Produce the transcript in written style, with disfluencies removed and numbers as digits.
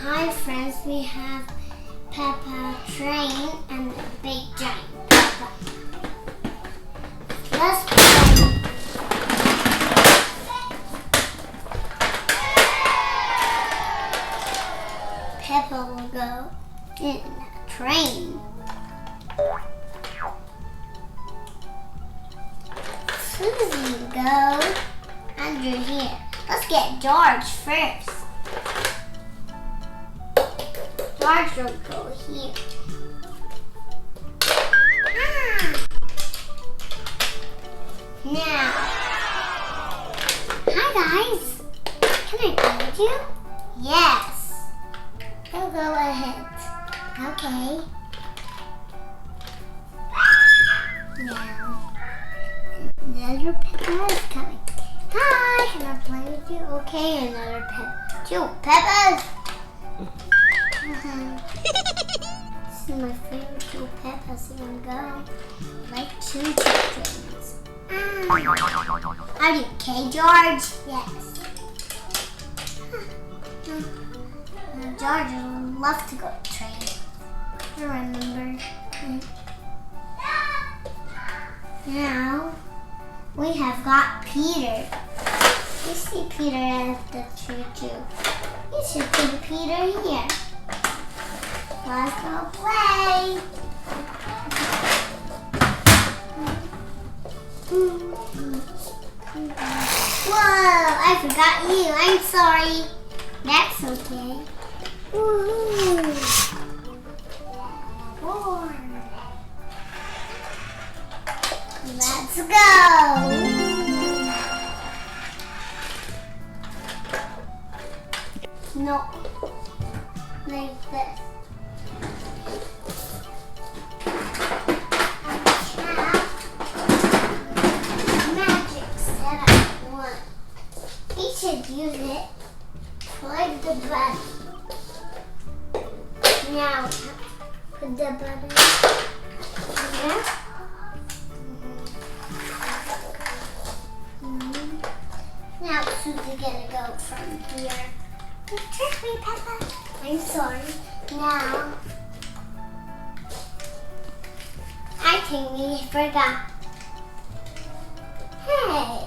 Hi friends, we have Peppa train and the big giant Peppa. Let's play. Peppa will go in a train. Susie will go under here. Let's get George first. George will go here. Now, hi guys. Can I guide you? Yes. Go ahead. Okay. Now, another Peppa is coming. Hi, can I play with you? Okay, another Peppa. Two Peppas. This is my favorite two Peppas. Here we go. Like two chickens. Are you okay, George? Yes. George would love to go to train. I remember. Now we have got Peter. You see Peter at the choo-choo. You should put Peter here. Let's go play. Whoa, I forgot you. I'm sorry. That's okay. Woohoo. Let's go. No, like this. Magic setup one. We should use it. Plug the button. Now put the button here. Now Susie's gonna go from here. You tricked me, Peppa. I'm sorry. Now, I think we forgot. Hey,